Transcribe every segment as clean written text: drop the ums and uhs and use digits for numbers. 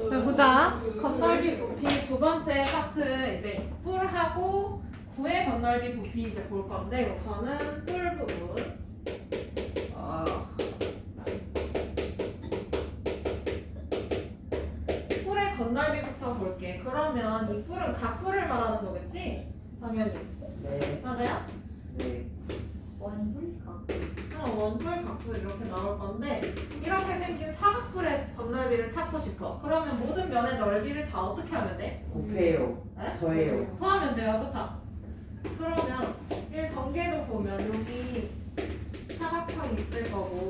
자, 보자. 건널비 부피 두 번째 파트 이제 뿔하고 구의 건널비 부피 이제 볼 건데 우선은 뿔 부분. 뿔의 건널비부터 볼게. 그러면 이 뿔은 각뿔을 말하는 거겠지? 당연히. 네. 맞아요? 네. 원뿔각. 원뿔, 각뿔 이렇게 나올 건데 이렇게 생긴 사각뿔의 건널비를 찾고 싶어. 그러면 모든 면의 넓이를 다 어떻게 하면 돼? 곱해요. 네? 더해요. 더하면 돼요, 그쵸? 그러면 이 전개도 보면 여기 사각형이 있을 거고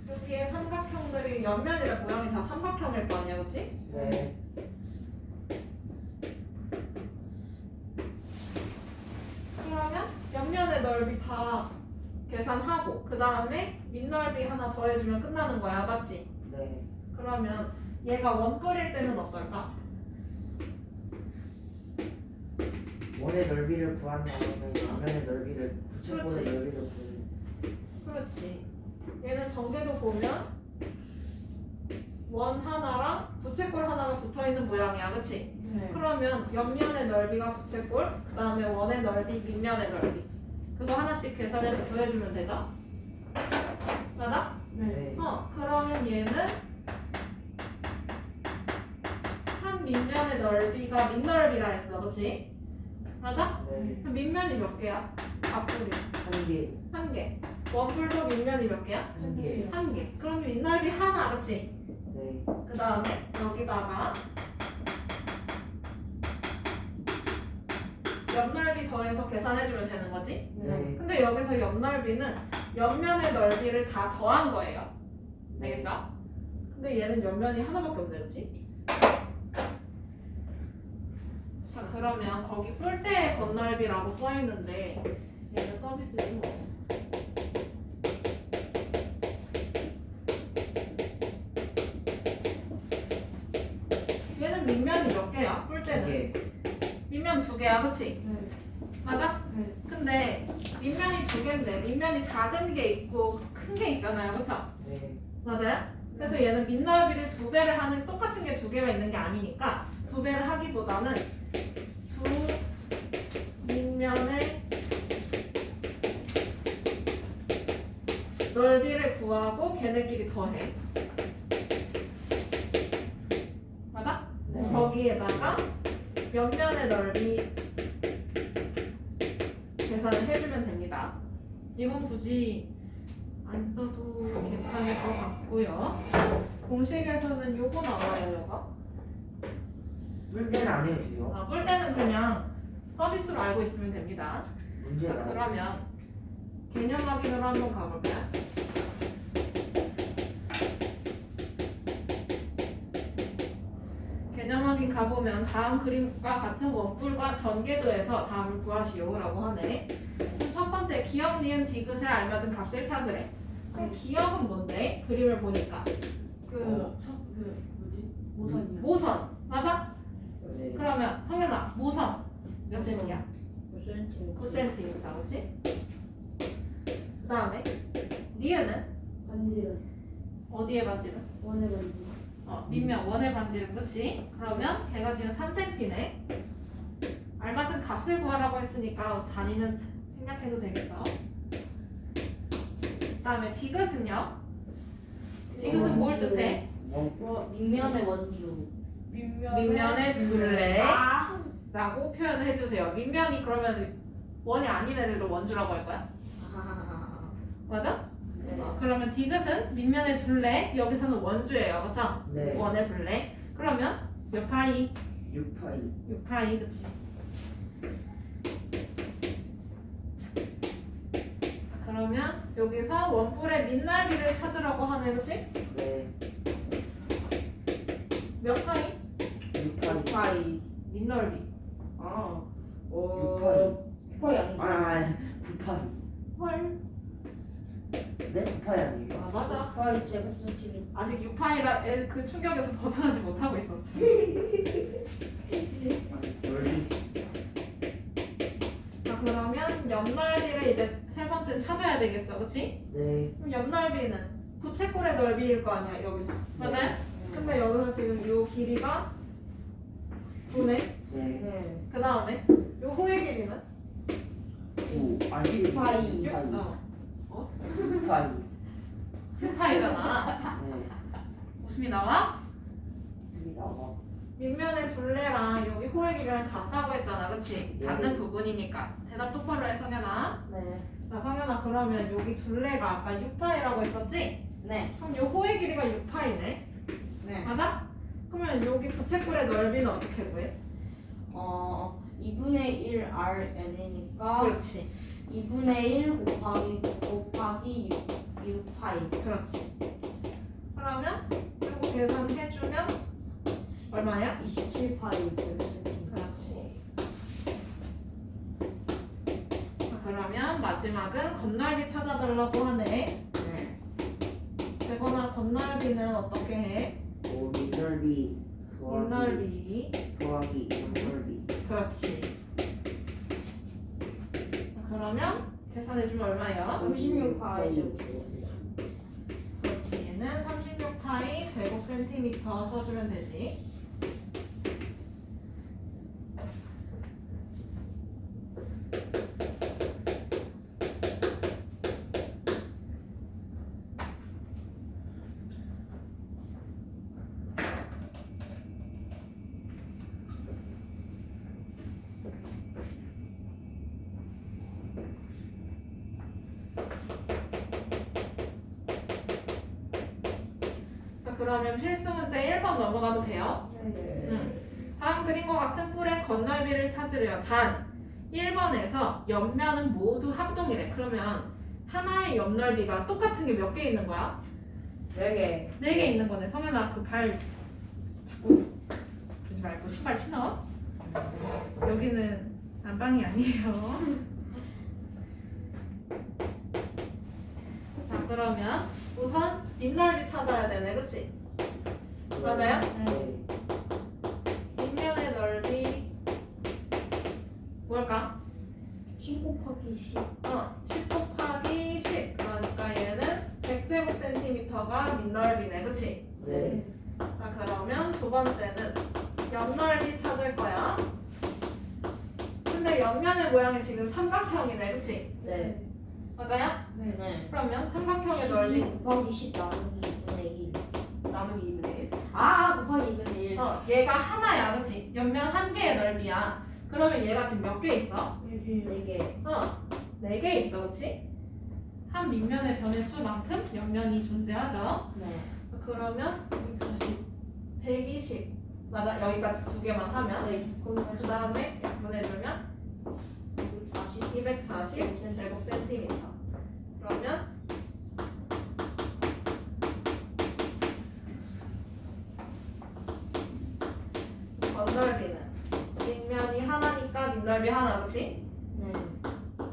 여기에 삼각형들이 옆면이랑 모양이 다 삼각형일 거 아니야, 그치? 네. 그러면 옆면의 넓이 다 계산하고 그 다음에 밑넓이 하나 더해주면 끝나는 거야, 맞지? 네. 그러면 얘가 원뿔일 때는 어떨까? 원의 넓이를 구한 다음에 양면의 넓이를 부채꼴의 그렇지. 넓이를 구해요. 그렇지. 얘는 전개도 보면 원 하나랑 부채꼴 하나가 붙어있는 모양이야, 그치? 네. 그러면 옆면의 넓이가 부채꼴, 그 다음에 원의 넓이, 밑면의 넓이 그거 하나씩 계산해서 구해주면 되죠? 맞아? 네. 그러면 얘는 한 밑면의 넓이가 밑넓이라 했어, 그치? 맞아? 네. 그럼 밑면이 몇 개야? 앞뿔이 한 개. 한 개. 원뿔도 밑면이 몇 개야? 한 개. 한 개. 그럼 밑넓이 하나, 그치? 네. 그 다음에 여기다가 옆넓이 더해서 계산해주면 되는 거지? 네. 근데 여기서 옆넓이는 옆면의 넓이를 다 더한 거예요. 알겠죠? 근데 얘는 옆면이 하나밖에 없네, 그치? 자, 그러면 거기 뿔대의 건넓이라고 써있는데 얘는 서비스지 뭐. 얘는 밑면이 몇 개야? 한 뿔대는? 개. 밑면 두 개야, 그치? 네. 맞아? 네. 근데 밑면이 두 개인데 밑면이 작은 게 있고 큰 게 있잖아요, 그쵸? 네. 맞아요? 그래서 얘는 밑넓이를 두 배를 하는 똑같은 게 두 개가 있는 게 아니니까 두 배를 하기보다는 두 밑면의 넓이를 구하고 걔네끼리 더해. 맞아? 네. 거기에다가 옆면의 넓이 계산을 해주면 됩니다. 이건 굳이 안 써도 괜찮을 것 같고요. 공식에서는 요거 나와요, 요거. 물때는 안 해도 돼요. 볼 때는 그냥 서비스로 알고 있으면 됩니다. 문제 자, 나요. 그러면 개념 확인으로 한번 가볼까요? 개념 확인 가보면 다음 그림과 같은 원뿔과 전개도에서 다음을 구하시오라고 하네. 그럼 첫 번째 기억, 니은, 디귿에 알맞은 값을 찾으래. 그럼 기억은 뭔데? 그림을 보니까 모선이요. 모선 맞아? 네. 그러면 성현아 모선 몇 센티야? 9cm. 9cm입니다, 그렇지? 그 다음에 니은은 반지름. 어디에 반지름? 원의 반지. 밑면 원의 반지름, 그렇지? 그러면 걔가 지금 3cm네. 알맞은 값을 구하라고 했으니까 단위는 생략해도 되겠죠? 그 다음에 디귿은요? 디귿은 뭘 뜻해? 밑면의 원주. 밑면의 둘레 아. 라고 표현을 해주세요. 밑면이 그러면 원이 아닌 애들도 원주라고 할 거야? 맞아? 네. 그러면 디귿은 밑면의 둘레, 여기서는 원주예요, 그쵸? 네. 원의 둘레. 그러면 몇 파이? 6파이. 6파이, 그치? 그러면 여기서 원뿔의 밑넓이를 찾으라고 하네, 그치? 네. 몇 파이? 6파이. 파이. 밑넓이. 아. 6파이. 파이 아니지. 아, 9파이. 헐. 네? 9파이 아니에요. 아, 맞아. 파이 제곱 센티미터. 아직 6파이라 그 충격에서 벗어나지 못하고 있었어. 넓이. 자, 그러면 옆넓이를 이제 세 번째 찾아야 되겠어, 그치? 네. 그럼 옆넓이는 부채꼴의 넓이일 거 아니야 여기서. 맞아요? 근데 여기서 지금 요 길이가 9네. 네. 네. 그 다음에 요 호의 길이는 9. 아니 12. 파이. 6. 2파이. 2파이잖아. 네. 웃음이 나와? 있습니다. 밑면의 둘레랑 여기 호의 길이랑 같다고 했잖아. 그치? 네. 닿는 부분이니까. 대답 똑바로 해 성현아. 네. 자 성현아 그러면 여기 둘레가 아까 6파이라고 했었지? 네. 그럼 요 호의 길이가 6파이네. 네. 맞아? 그러면 여기 부채꼴의 넓이는 어떻게 구해? 2분의 1 Rn이니까 그렇지. 2분의 1 곱하기 6파이. 그렇지. 그러면 이거 계산해주면 얼마야? 27파이 제곱센티미터. 그렇지. 자, 그러면 마지막은 건널비 찾아달라고 하네. 네. 되거나 건널비는 어떻게 해? 밑넓이 밑넓이. 더하기 옆넓이. 그렇지. 자, 그러면 계산해주면 얼마예요? 36파이 제곱. 그렇지. 얘는 36파이 제곱센티미터 써주면 되지. 자, 그러면 필수 문제 1번 넘어가도 돼요? 네. 다음 그림과 같은 뿔의 건널비를 찾으래요. 단 1번에서 옆면은 모두 합동이래. 그러면 하나의 옆넓이가 똑같은 게 몇 개 있는 거야? 4개. 4개 있는 거네. 성현아 그 발 자꾸 그러지 말고 신발 신어. 여기는 안방이 아니에요. 자 그러면 우선 밑넓이 찾아야 되네. 그치? 맞아요? 네. 밑면의 넓이 뭘까? 10 곱하기 10. 10 곱하기 10. 그러니까 얘는 100제곱센티미터가 밑넓이네. 그치? 네. 자 그러면 두 번째는 옆넓이 찾을 거야. 근데 옆면의 모양이 지금 삼각형이네. 그치? 네. 맞아요? 네. 그러면 삼각형의 12 넓이 곱하기 10 나누기 2분의 1. 나누기 2분의 1. 곱하기 2분의 1. 얘가 하나야. 그치? 옆면 한 개의 넓이야. 그러면 얘가 지금 몇 개 있어? 4개. 4개 있어. 그치? 한 밑면의 변의 수만큼 옆면이 존재하죠. 네. 그러면 다시 120 맞아. 여기까지 두 개만 하면 네. 그 다음에 약분해주면 40. 240 제곱센티미터. 그러면 건널비는 뒷면이 하나니까 밑넓이 하나. 그치? 네.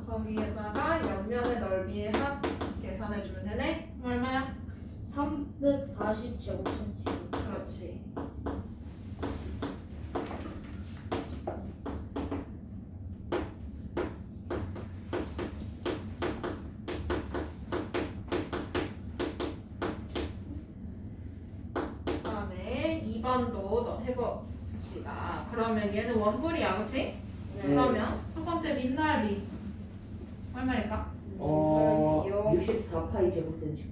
거기에다가 옆면의 넓이의 합 계산해주면 되네. 얼마야? 340 제곱센티미터. 그렇지. 그다음에 2번도 해봅시다. 그러면 얘는 원뿔이야, 그렇지? 네. 그러면 첫 번째 밑넓이 얼마일까? 64파이 제곱센티미터.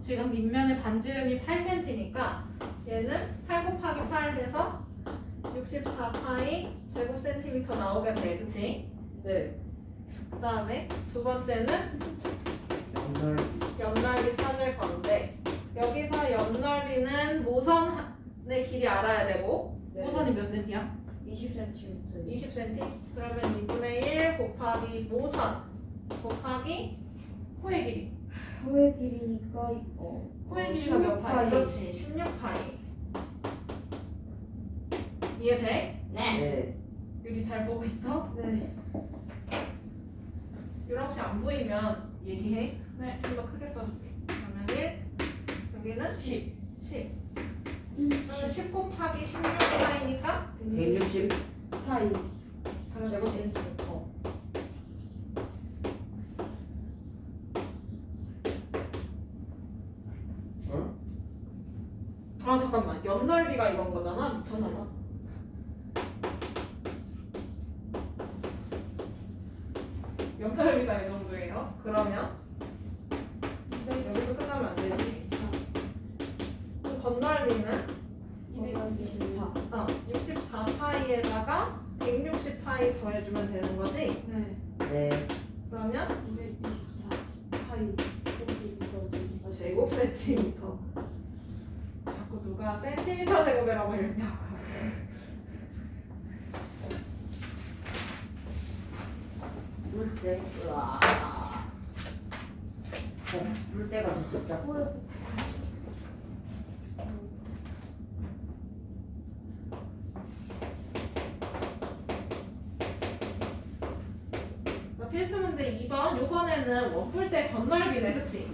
지금 밑면의 반지름이 8cm니까 얘는 8 곱하기 8 해서 64파이 제곱센티미터 나오게 돼, 그치? 네. 그 다음에 두 번째는 옆넓이. 옆넓이 찾을 건데 여기서 옆넓이는 모선의 길이 알아야 되고 네. 모선이 몇 cm야? 20cm. 20cm? 그러면 2분의 1 곱하기 모선 곱하기 호의 길이. 호의 길이니까 호의 길이가 몇 파이? 16파이. 그렇지, 16파이. 이해돼? 네. 네. 유리 잘 보고 있어? 네. 유라 혹시 안 보이면 얘기해. 네, 좀 더 크게 써줄게. 그러면 1, 여기는 10. 10. 그러면 10 곱하기 16파이니까 160. 파이 그렇지. 제곱센티미터. 아 잠깐만 옆넓이가 이런 거잖아. 미쳤나봐. 옆넓이가 이 정도예요. 그러면 여기서 끝나면 안 되지. 그럼 건넓이는 224. 64파이에다가 160파이 더해주면 되는 거지? 네. 네. 그러면 224 파이 센티미터 제곱 센티미터. 자꾸 누가 센티미터 제곱이라고 이러냐고. 물때. 우와. 물때가 진짜. 자, 필수 문제 2번. 요번에는 원뿔대 건넓이네, 그치?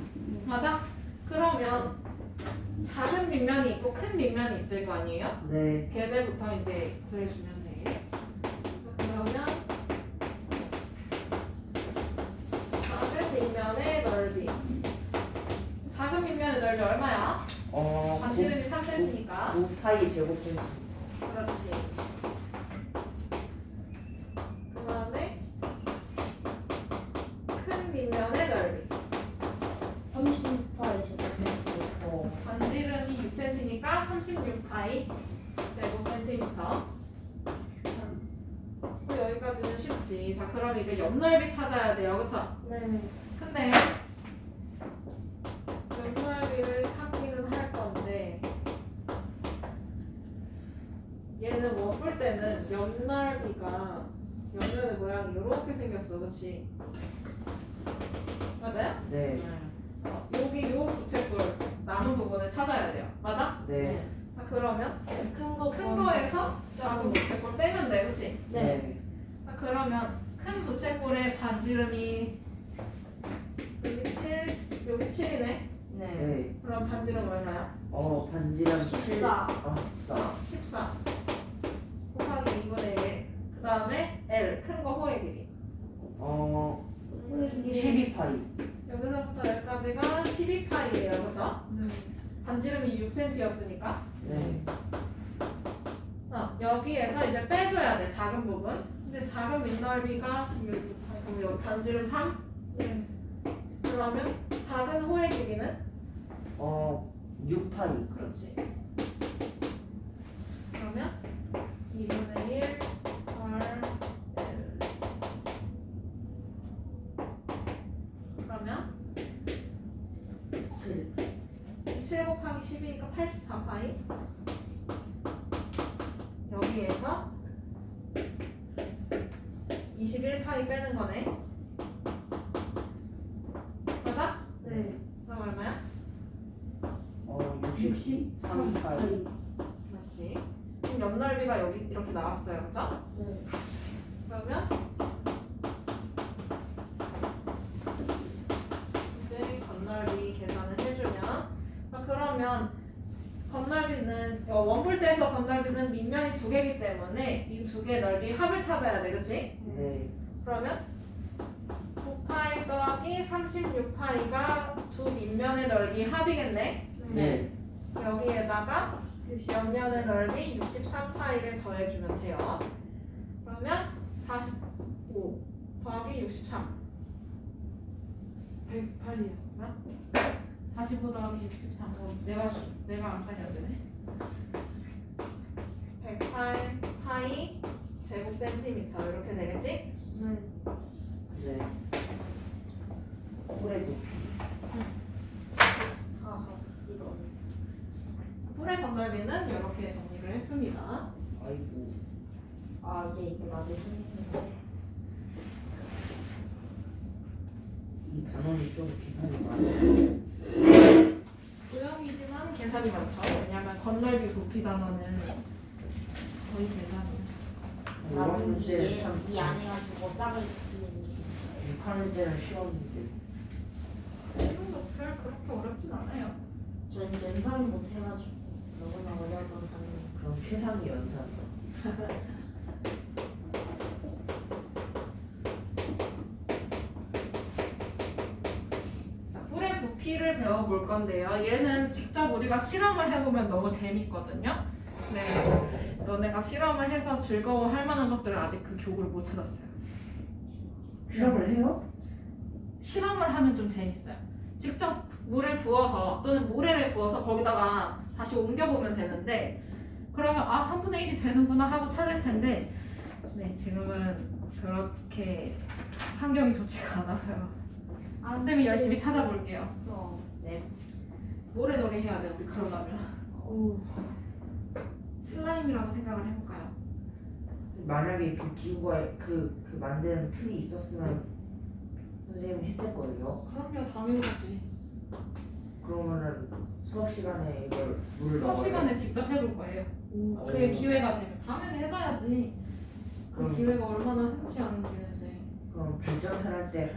맞아? 그러면 작은 밑면이 있고 큰 밑면이 있을 거 아니에요? 네. 걔네부터 이제 구해주면 돼. 그러면 작은 밑면의 넓이. 작은 밑면의 넓이 얼마야? 반지름이 3cm니까. 9파이 제곱센티미터. 그렇지. 그 다음에 큰 밑면의 넓이. 36파이 제곱센티미터. 반지름이 6cm니까 36파이 제곱센티미터. 여기까지는 쉽지. 자, 그럼 이제 옆넓이 찾아야 돼요. 그쵸? 네. 근데 옆넓이를 찾기는 할 건데 얘는 원뿔 때는 옆넓이가 옆면의 모양이 이렇게 생겼어. 그치? 맞아요? 네. 여기 요 부채꼴 남은 부분을 찾아야 돼요. 맞아? 네. 자, 그러면 큰 큰 거에서 작은 부채꼴 빼면 돼. 그치? 네. 자, 그러면 큰 부채꼴의 반지름이 여기 7, 여기 7이네. 네. 네. 그럼 반지름 얼마야? 반지름 14. 14. 14 곱하기 2분의 1. 그 다음에 L 큰 거 호의 길이. 12파이. 여기서부터 여기까지가 12파이예요. 그죠? 반지름이 6cm였으니까. 네. 여기에서 이제 빼줘야 돼. 작은 부분. 근데 작은 밑넓이가 지금 여기 9파이. 그럼 여기 반지름 3? 그러면 작은 호의 길이는? 6파이. 그렇지. 그러면 2분의 1 헐 L. 그러면 7. 7 곱하기 12니까 84파이. 여기에서 21파이 빼는 거네. 맞아? 네. 그럼 얼마야? 63파이. 그렇지. 지금 옆넓이가 여기 이렇게 나왔어요. 그죠? 네. 그러면 이제 건넓이 계산을 해주면 그러면 건넓이는 원뿔대에서 건넓이는 밑면이 두 개이기 때문에 이 두 개 넓이 합을 찾아야 돼. 그치? 네. 그러면 9파이 더하기 36파이가 두 밑면의 넓이 합이겠네. 네. 여기에다가 옆면의 넓이 63파이를 더해주면 돼요. 그러면 45 더하기 63 108이야. 45 더하기 63 내가 안 팔려야 되네. 108 파이 제곱 센티미터 이렇게 되겠지? 네. 그래도 이거. 뿔의 건넓이는 이렇게 정리를 했습니다. 아이고. 이제 이거 나도 생겼는데. 이 단원이 좀 계산이 많아요. 도형이지만 계산이 많죠. 왜냐하면 건넓이 부피 단어는 거의 계산이. 이런 나는 문제는 참 이 안에 가지고 싹을 끼는. 하는 데는 쉬웠는데. 이런 별 그렇게 어렵진 않아요. 전 연상을 못 해가지고 너무나 어려웠던 단어. 그럼 최상위 연사서. 자, 뿔의 부피를 배워볼 건데요. 얘는 직접 우리가 실험을 해보면 너무 재밌거든요. 네, 너네가 실험을 해서 즐거워할 만한 것들을 아직 그 교구를 못 찾았어요. 실험을 해요? 실험을 하면 좀 재밌어요. 직접 물을 부어서 또는 모래를 부어서 거기다가 다시 옮겨보면 되는데 그러면 3분의 1이 되는구나 하고 찾을 텐데 네, 지금은 그렇게 환경이 좋지가 않아서요. 쌤이 열심히 찾아볼게요. 네. 모래놀이 해야 돼요, 우리 그러려면. 슬라임이라고 생각을 해볼까요? 만약에 그 기구가 그 만드는 틀이 있었으면 선생님이 했을 거예요. 그럼요, 당연하지. 그러면은 수업 시간에 이걸 물을 수업 넣어요. 시간에 직접 해볼 거예요. 그게 기회가 되면 당연히 해봐야지. 그 그럼- 기회가 얼마나 흔치 않은 기회인데. 그럼 발전을 할때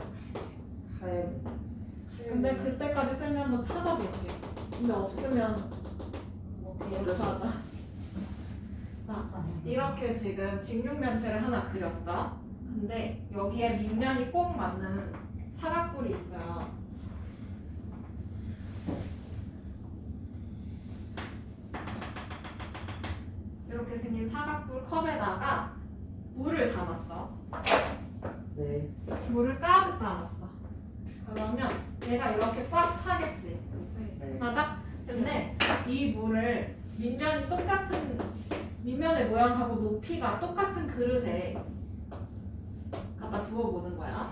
하에 근데 그때까지 쌤이 한번 찾아볼게요. 근데 없으면 뭐 대역사하다. 자, 이렇게 지금 직육면체를 하나 그렸어. 근데 여기에 밑면이 꼭 맞는 사각뿔이 있어요. 이렇게 생긴 사각뿔 컵에다가 물을 담았어. 네. 물을 가득 담았어. 그러면 얘가 이렇게 꽉 차겠지. 네. 맞아? 근데 이 물을 밑면이 똑같은 밑면의 모양하고 높이가 똑같은 그릇에 갖다 부어보는 거야.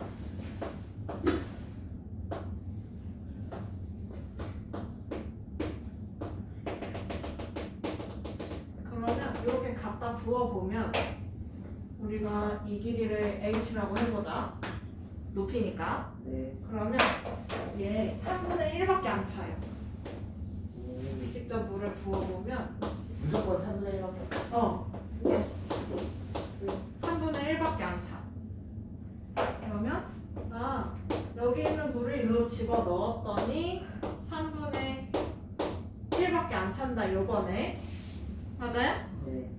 그러면 이렇게 갖다 부어보면 우리가 이 길이를 h라고 해보자. 높이니까. 네. 그러면 얘 3분의 1밖에 안 차요. 오. 직접 물을 부어보면 무조건 3분의 1밖에. 3분의 1밖에 안 차. 그러면 여기 있는 물을 일로 집어 넣었더니 3분의 1밖에 안 찬다 요거네. 맞아요? 네.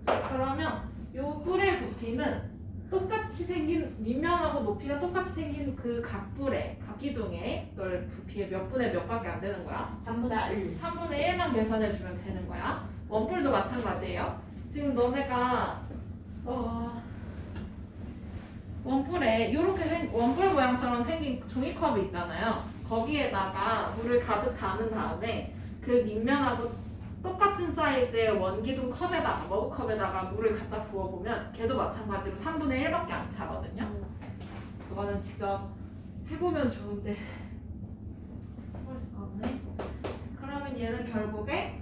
그러면 요 뿔의 부피는 똑같이 생긴 밑면하고 높이가 똑같이 생긴 그 각뿔에 각기둥에 널 부피의 몇 분의 몇 밖에 안 되는 거야. 3분의 1. 3분의 1만 계산해주면 되는 거야. 원뿔도 마찬가지예요. 지금 너네가 원뿔에 이렇게 원뿔 모양처럼 생긴 종이컵이 있잖아요. 거기에다가 물을 가득 담은 다음에 그 밑면하고 똑같은 사이즈의 원기둥 컵에다가 머그컵에다가 물을 갖다 부어보면 걔도 마찬가지로 3분의 1밖에 안 차거든요. 그거는 직접 해보면 좋은데 해볼 수가 없네. 그러면 얘는 결국에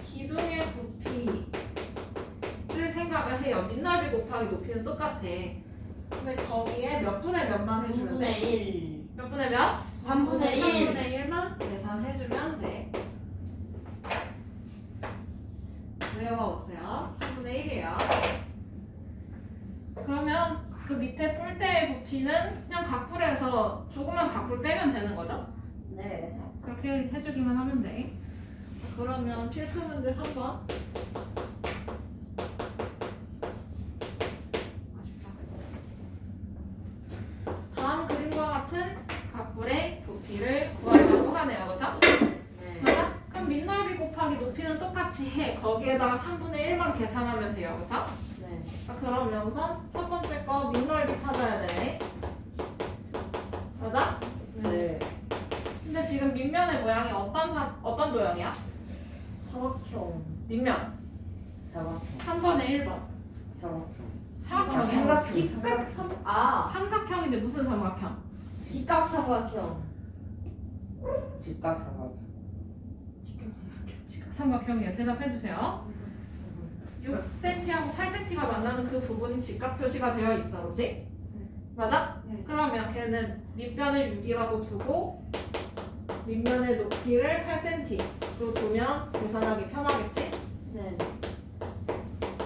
기둥의 부피를 생각을 해요. 밑넓이 곱하기 높이는 똑같아. 근데 거기에 몇 분의 몇만 해주면 돼? 3분의 1. 몇 분의 몇? 3분의 1. 3분의 1만 계산해주면 돼. 외워오세요. 3분의 1이에요. 그러면 그 밑에 뿔대의 부피는 그냥 각뿔에서 조그만 각뿔 빼면 되는 거죠? 네. 그렇게 해주기만 하면 돼. 그러면 필수 문제 3번. 다음 그림과 같은 각뿔의 부피를 구하려고 하네요. 그죠? 네. 맞아? 그럼 밑넓이 곱하기 높이는 똑같이 해. 거기에다가 3분의 1만 계산하면 돼요. 그죠? 네. 그러면 우선 첫 번째 거 밑넓이 찾아야 되네. 맞아? 네. 근데 지금 밑면의 모양이 어떤 도형이야? 사각형. 밑면. 사각형. 3분의 1번. 사각형. 사각형이야. 삼각형. 직각 삼각형인데 무슨 삼각형? 직각 사각형. 직각 사각형. 삼각형이에요. 대답해주세요. 6cm하고 8cm가 만나는 그 부분이 직각 표시가 되어 있어. 그렇지? 맞아? 네. 그러면 걔는 밑변을 6이라고 두고 밑면의 높이를 8cm로 두면 계산하기 편하겠지? 네.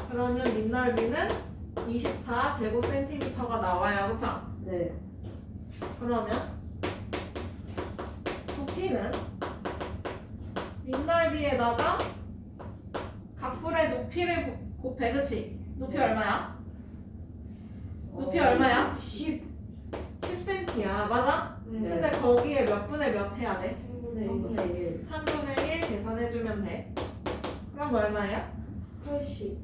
그러면 밑넓이는 24제곱센티미터가 나와요. 그쵸? 네. 그러면 부피는 밑넓이에다가 각뿔의 높이를 곱해. 그치? 높이 네. 얼마야? 높이 얼마야? 10. 10cm야. 아 맞아? 네. 근데 거기에 몇 분의 몇 해야 돼? 3분의 1. 3분의 1 계산해주면 돼. 그럼 얼마예요? 80.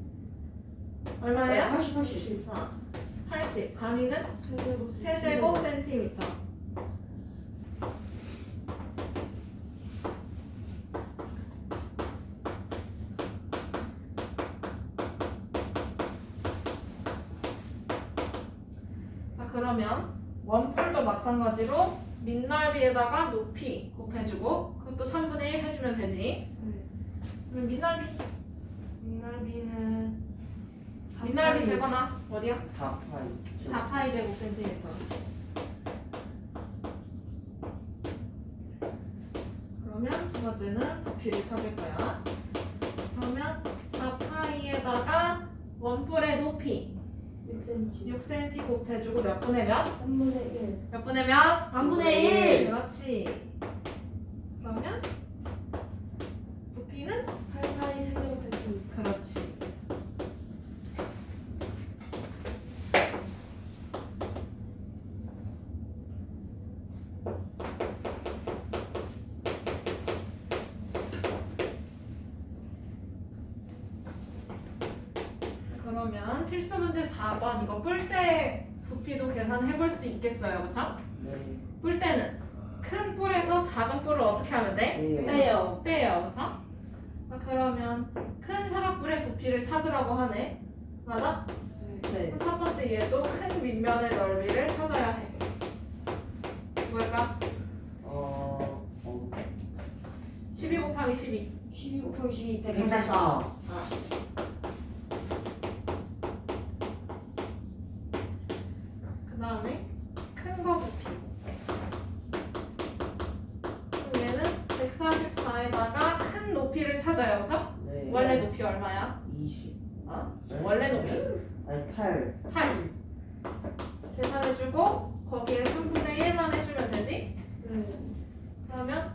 얼마예요? 80, 80. 80. 단위는 세제곱 세제곱 센티미터. 자, 그러면 원뿔도 마찬가지로 밑넓이에다가 높이 곱해주고 그것도 3분의 1 해주면 되지. 그럼 밑넓이 밑넓이 재거나 어디야? 4파이 4파이 제곱 센티미터. 그러면 두 번째는 부피를 찾을 거야. 그러면 4파이에다가 원뿔의 높이 6cm. 6cm 곱해주고 몇 분의 몇? 3분의 1. 몇 분의 몇? 3분의 1. 그렇지. 그러면 부피는? 8파이 세제곱 센티미터. 그렇지. 그러면 필수 문제 4번 이거 뿔대 부피도 계산해 볼 수 있겠어요, 그렇죠? 네. 뿔대는 큰 뿔에서 작은 뿔을 어떻게 하면 돼? 네. 빼요. 빼요, 그렇죠? 그러면 큰 사각뿔의 부피를 찾으라고 하네, 맞아? 네. 그럼 첫 번째 얘도 큰 밑면의 넓이를 찾아야 해. 뭘까? 12 곱하기 12. 12 곱하기 12. 144 그 다음에 큰 거 부피. 그럼 얘는 144에다가 큰 높이를 찾아요, 그렇죠? 네. 원래 높이 얼마야? 20 원래 높이 아니 8 8. 계산해주고 거기에 3분의 1만 해주면 되지? 그러면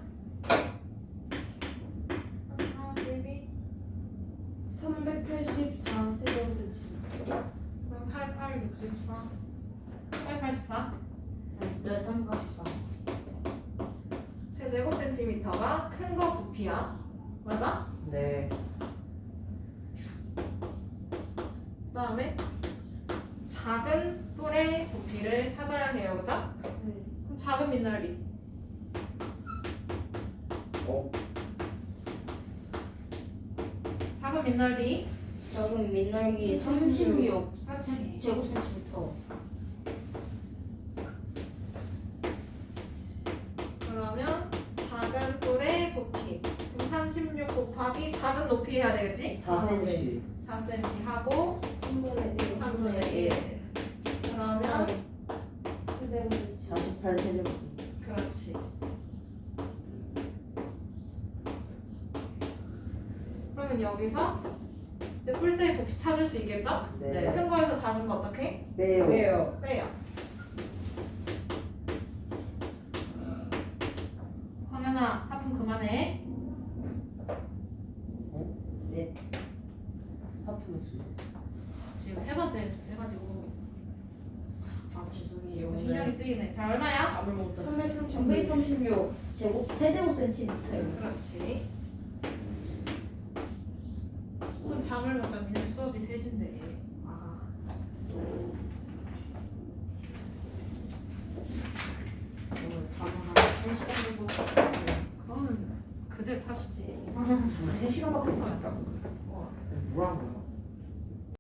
384 세제곱 센티미터. 그럼 88, 64 884 네, 384. 세제곱 센티미터가 큰 거 부피야, 맞아? 네. 그 다음에 작은 뿔의 부피를 찾아야 해요, 그죠? 그럼 작은 밑넓이 작은 밑넓이 작은 밑넓이 36 그렇지. 제곱 센티미터. 그러면 작은 뿔의 부피 그럼 36 곱하기 작은 높이 해야 되겠지? 4cm 4cm 하고 3분의 1. 3분의 1 그러면 세제곱 센티미터. 48 세제곱 그렇지. 그러면 여기서 이제 뿔대의 부피 찾을 수 있겠죠? 네. 큰 거에서 작은 거 어떻게? 빼요 왜요? 빼요. 성현아, 하품 그만해. 네. 하품했어요 지금 세 번째 해가지고 아, 죄송해요. 신경이 쓰이네. 자, 얼마야? 잠을 못 잤어. 336 제곱 세제곱 센티미터예요. 그렇지. 그럼 잠을 못 자면 수업이 3시인데. 아. 오늘 잠을 한 3시간 정도 잤어요. 그건 그대 탓이지. 정말 3시간밖에 못 했다고 어. 뭐한 거야